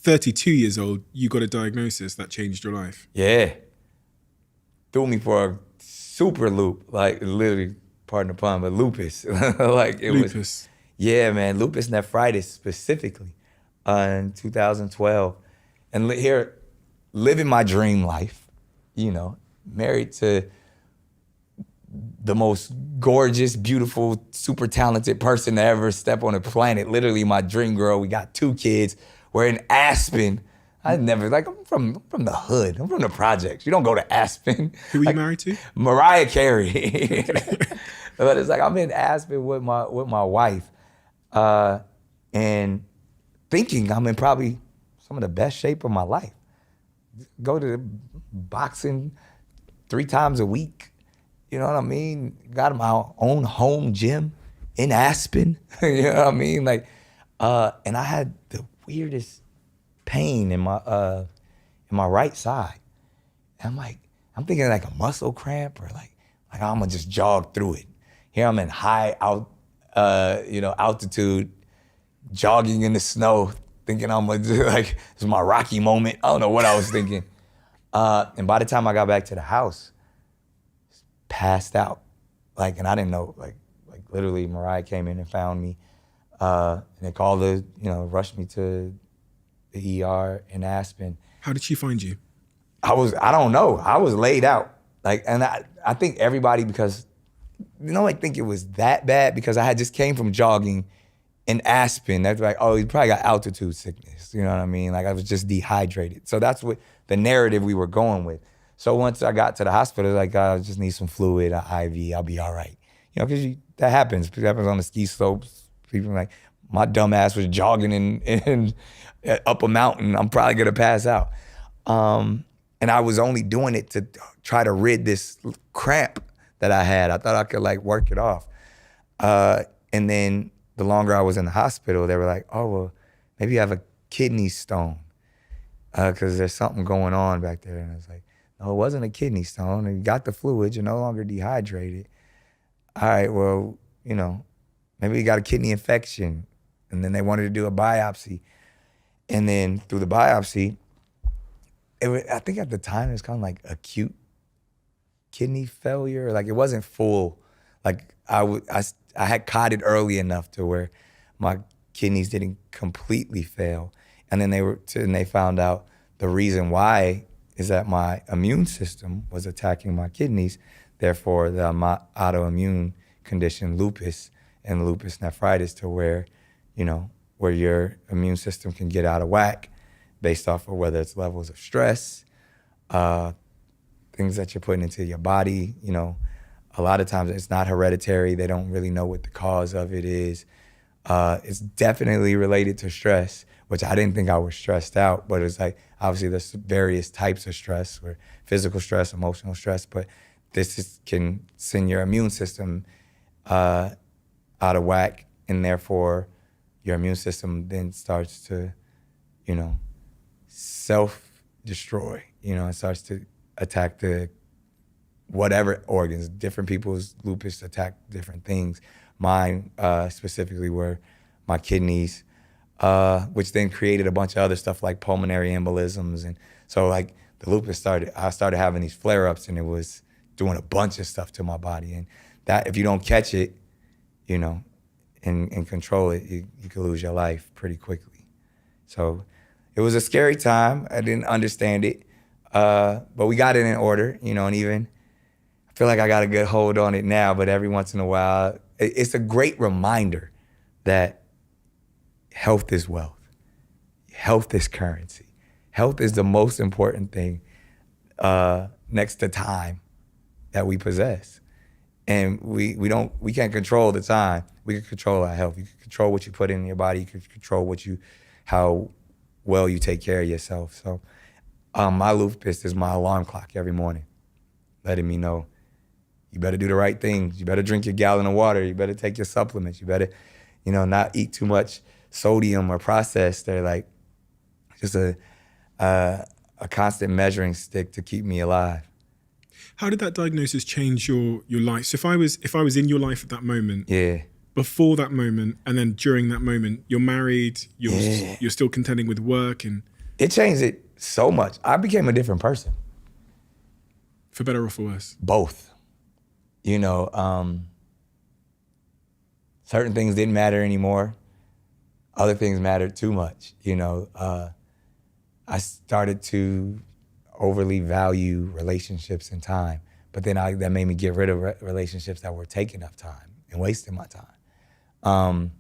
32 years old, you got a diagnosis that changed your life. Yeah. Threw me for a super loop, like literally, pardon the pun, but lupus. Like it Lupus. was, yeah, man, lupus nephritis specifically in 2012. And here, living my dream life, you know, married to the most gorgeous, beautiful, super talented person to ever step on the planet. Literally my dream girl. We got 2 kids. We're in Aspen. I never, like, I'm from the hood. I'm from the projects. You don't go to Aspen. Who were like, you married to? Mariah Carey. But it's like I'm in Aspen with my wife, and thinking I'm in probably some of the best shape of my life. Go to boxing 3 times a week. You know what I mean? Got my own home gym in Aspen. You know what I mean? Like, and I had the weirdest pain in my right side. And I'm thinking like a muscle cramp or like I'm gonna just jog through it. Here I'm in high altitude, jogging in the snow, thinking I'm gonna do like, this is my Rocky moment. I don't know what I was thinking. And by the time I got back to the house, passed out. Like, and I didn't know, like literally Mariah came in and found me. And they called her, rushed me to the ER in Aspen. How did she find you? I don't know. I was laid out. Like, and I think everybody, because, I think it was that bad because I had just came from jogging in Aspen. That's like, oh, he probably got altitude sickness. You know what I mean? Like I was just dehydrated. So that's what the narrative we were going with. So once I got to the hospital, like, I just need some fluid, an IV, I'll be all right. Because that happens. It happens on the ski slopes. People like, my dumb ass was jogging in up a mountain. I'm probably gonna pass out. And I was only doing it to try to rid this cramp that I had. I thought I could like work it off. And then the longer I was in the hospital, they were like, oh, well, maybe you have a kidney stone because there's something going on back there. And I was like, no, it wasn't a kidney stone. And you got the fluid, you're no longer dehydrated. All right, well, maybe you got a kidney infection. And then they wanted to do a biopsy. And then through the biopsy, I think at the time it was kind of like acute kidney failure. Like it wasn't full. Like I had caught it early enough to where my kidneys didn't completely fail. And then they found out the reason why is that my immune system was attacking my kidneys. Therefore, my autoimmune condition, lupus and lupus nephritis, to where, where your immune system can get out of whack based off of whether it's levels of stress, things that you're putting into your body. A lot of times it's not hereditary. They don't really know what the cause of it is. It's definitely related to stress, which I didn't think I was stressed out, but it's like, obviously there's various types of stress, where physical stress, emotional stress, but this can send your immune system out of whack, and therefore your immune system then starts to, self-destroy, it starts to attack the whatever organs. Different people's lupus attack different things. Mine specifically were my kidneys, which then created a bunch of other stuff like pulmonary embolisms. And so like the lupus I started having these flare-ups, and it was doing a bunch of stuff to my body. And that, if you don't catch it, and control it, you could lose your life pretty quickly. So it was a scary time. I didn't understand it, but we got it in order, and even I feel like I got a good hold on it now, but every once in a while, it's a great reminder that health is wealth. Health is currency. Health is the most important thing next to time that we possess. And we can't control the time. We can control our health. You can control what you put in your body. You can control how well you take care of yourself. So my lupus is my alarm clock every morning, letting me know, you better do the right things. You better drink your gallon of water. You better take your supplements. You better, not eat too much sodium or processed. They're like just a constant measuring stick to keep me alive. How did that diagnosis change your life? So if I was in your life at that moment, yeah, before that moment, and then during that moment, you're married, you're still contending with work, and It changed it so much. I became a different person. For better or for worse? Both. You know, certain things didn't matter anymore. Other things mattered too much. You know, I started to overly value relationships and time, but then that made me get rid of relationships that were taking up time and wasting my time.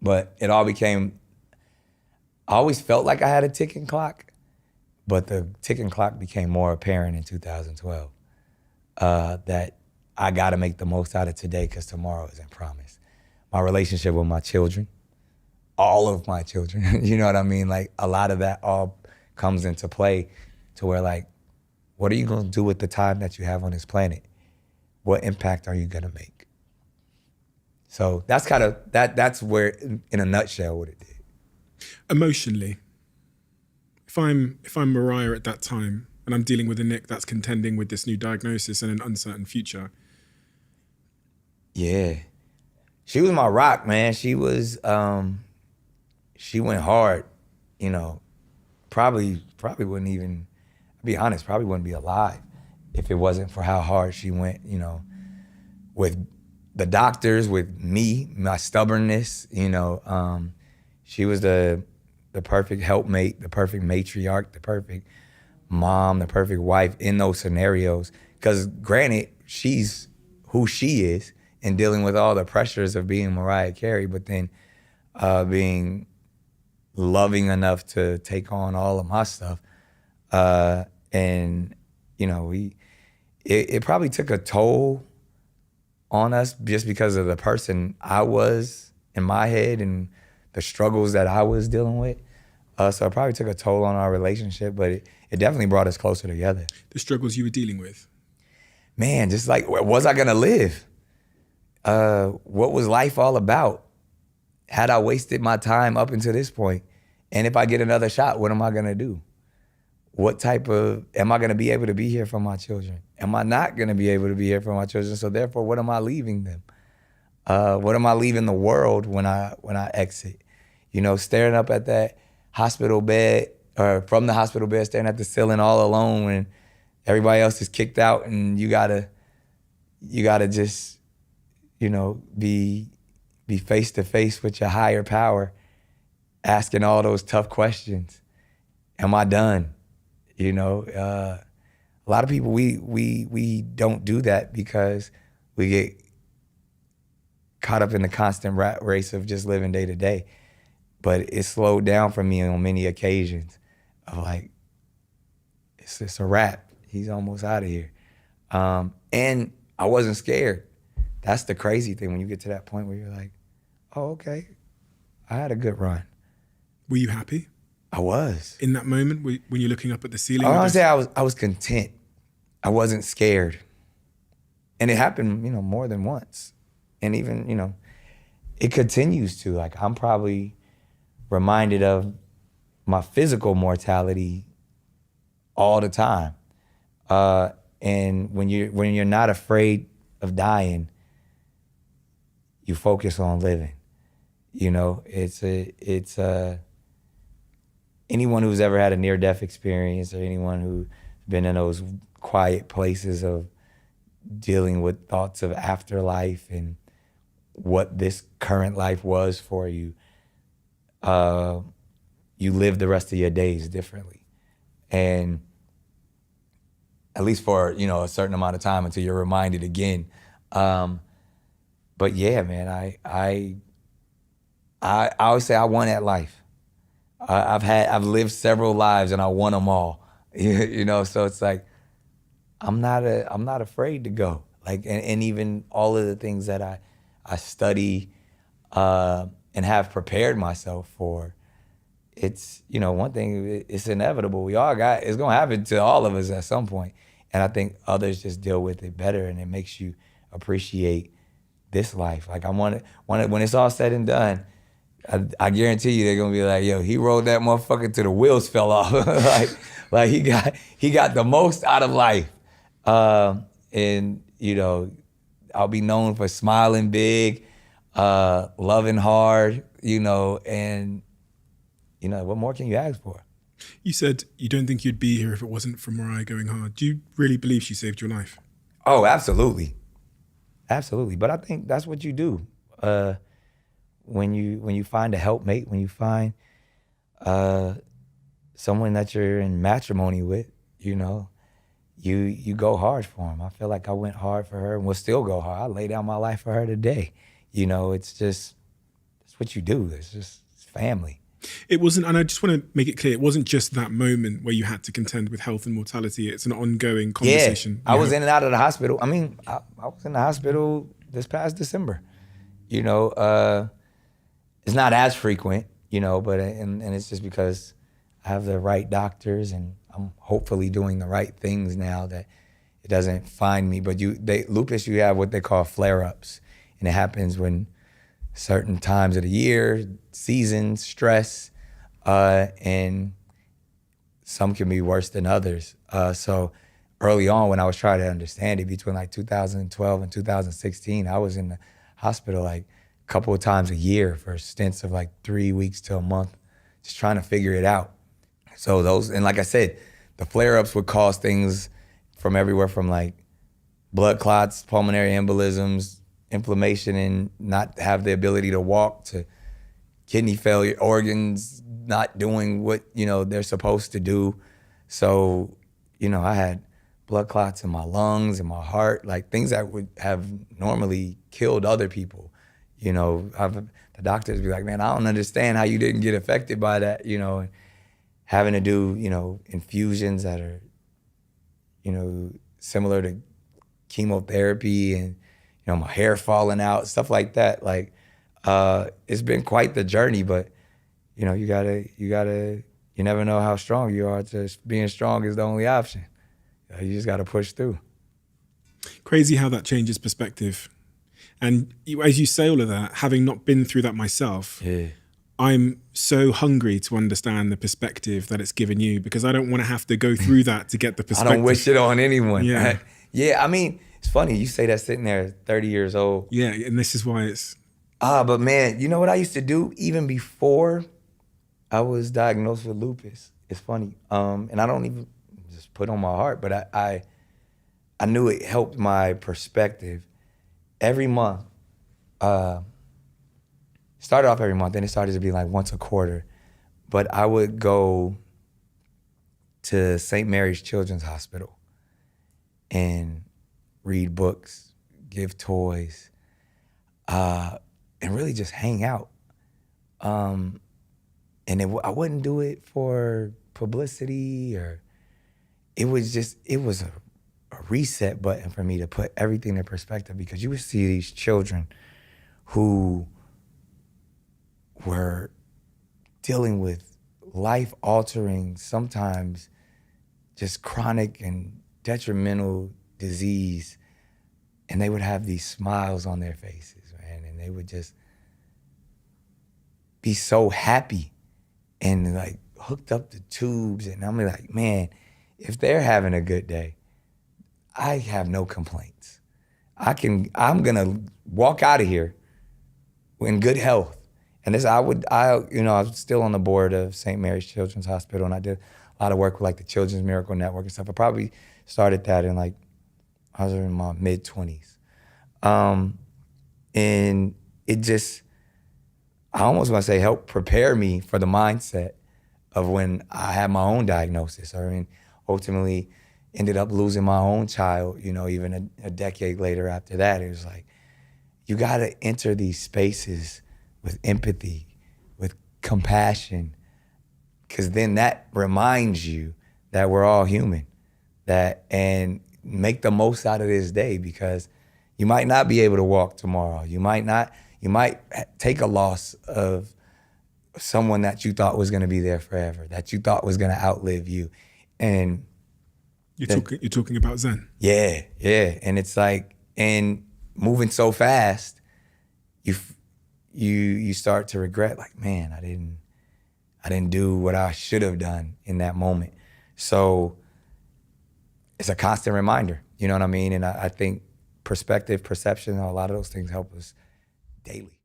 But it all became, I always felt like I had a ticking clock, but the ticking clock became more apparent in 2012, that I gotta make the most out of today because tomorrow isn't promised. My relationship with my children, all of my children, you know what I mean? Like a lot of that all comes into play to where like, what are you gonna do with the time that you have on this planet? What impact are you gonna make? So that's kind of, that's where, in a nutshell, what it did. Emotionally, if I'm Mariah at that time and I'm dealing with a Nick that's contending with this new diagnosis and an uncertain future. Yeah. She was my rock, man. She was, she went hard, you know, probably wouldn't even, I'll be honest, probably wouldn't be alive if it wasn't for how hard she went, you know, with the doctors, with me, my stubbornness, you know. She was the perfect helpmate, the perfect matriarch, the perfect mom, the perfect wife in those scenarios. Because granted, she's who she is and dealing with all the pressures of being Mariah Carey, but then being loving enough to take on all of my stuff. And, you know, it probably took a toll on us just because of the person I was in my head and the struggles that I was dealing with. So it probably took a toll on our relationship, but it definitely brought us closer together. The struggles you were dealing with? Man, just like, was I gonna live? What was life all about? Had I wasted my time up until this point? And if I get another shot, what am I gonna do? What type of, am I gonna be able to be here for my children? Am I not gonna be able to be here for my children? So therefore, what am I leaving them? What am I leaving the world when I exit? You know, staring up at that hospital bed, or from the hospital bed, staring at the ceiling all alone when everybody else is kicked out, and you gotta just, you know, be face to face with your higher power, asking all those tough questions. Am I done? You know, a lot of people, we don't do that because we get caught up in the constant rat race of just living day to day. But it slowed down for me on many occasions of like, it's just a wrap. He's almost out of here. And I wasn't scared. That's the crazy thing when you get to that point where you're like, oh, okay, I had a good run. Were you happy? I was. In that moment, when you're looking up at the ceiling? I want to say I was content. I wasn't scared. And it happened, you know, more than once. And even, you know, it continues to. Like, I'm probably reminded of my physical mortality all the time. And when you're not afraid of dying, you focus on living. You know, it's anyone who's ever had a near-death experience, or anyone who's been in those quiet places of dealing with thoughts of afterlife and what this current life was for you, you live the rest of your days differently. And at least for, you know, a certain amount of time until you're reminded again. But yeah, man, I always say I won at life. I've lived several lives and I won them all. You know, so it's like, I'm not afraid to go. Like, and even all of the things that I study and have prepared myself for, it's, you know, one thing, it's inevitable. It's gonna happen to all of us at some point. And I think others just deal with it better, and it makes you appreciate this life. Like, when it's all said and done, I guarantee you they're gonna be like, yo, he rode that motherfucker till the wheels fell off. like he got the most out of life. And, you know, I'll be known for smiling big, loving hard, you know, and, you know, what more can you ask for? You said you don't think you'd be here if it wasn't for Mariah going hard. Do you really believe she saved your life? Oh, absolutely. Absolutely. But I think that's what you do. When you find a helpmate, when you find someone that you're in matrimony with, you know, you go hard for them. I feel like I went hard for her and will still go hard. I lay down my life for her today. You know, it's what you do. It's family. It wasn't, and I just want to make it clear, it wasn't just that moment where you had to contend with health and mortality. It's an ongoing conversation. Yeah, I was in and out of the hospital. I mean, I was in the hospital this past December. You know, it's not as frequent, you know, but and it's just because I have the right doctors and I'm hopefully doing the right things now that it doesn't find me. But lupus, you have what they call flare-ups, and it happens when certain times of the year, seasons, stress, and some can be worse than others. So early on when I was trying to understand it, between like 2012 and 2016, I was in the hospital like a couple of times a year for stints of like 3 weeks to a month, just trying to figure it out. So and like I said, the flare-ups would cause things from everywhere from like blood clots, pulmonary embolisms, inflammation and not have the ability to walk, to kidney failure, organs not doing what, you know, they're supposed to do. So, you know, I had blood clots in my lungs and my heart, like things that would have normally killed other people. You know, the doctors be like, man, I don't understand how you didn't get affected by that, you know, and having to do, you know, infusions that are, you know, similar to chemotherapy and, you know, my hair falling out, stuff like that. Like, it's been quite the journey, but, you know, you never know how strong you are. Just being strong is the only option. You just got to push through. Crazy how that changes perspective. And as you say all of that, having not been through that myself, Yeah. I'm so hungry to understand the perspective that it's given you, because I don't want to have to go through that to get the perspective. I don't wish it on anyone. Yeah. Yeah, I mean, it's funny. You say that sitting there 30 years old. Yeah, and this is why it's... But man, you know what I used to do even before I was diagnosed with lupus? It's funny. And I don't even just put on my heart, but I knew it helped my perspective. Every month, started off every month, then it started to be like once a quarter. But I would go to St. Mary's Children's Hospital and read books, give toys, and really just hang out. And I wouldn't do it for publicity, or it was a reset button for me to put everything in perspective, because you would see these children who were dealing with life-altering, sometimes just chronic and detrimental disease, and they would have these smiles on their faces, man, and they would just be so happy and like hooked up to tubes, and I'm like, man, if they're having a good day, I have no complaints. I'm gonna walk out of here in good health. And I was still on the board of St. Mary's Children's Hospital, and I did a lot of work with like the Children's Miracle Network and stuff. I probably started that in like, I was in my mid-20s. And it just, I almost want to say helped prepare me for the mindset of when I had my own diagnosis, or ultimately ended up losing my own child, you know, even a decade later after that. It was like, you gotta enter these spaces with empathy, with compassion, because then that reminds you that we're all human, and make the most out of this day, because you might not be able to walk tomorrow. You might take a loss of someone that you thought was gonna be there forever, that you thought was gonna outlive you. And You're talking about Zen. Yeah. And it's like, and moving so fast, you start to regret, like, man, I didn't do what I should have done in that moment. So it's a constant reminder, you know what I mean? And I think perspective, perception, a lot of those things help us daily.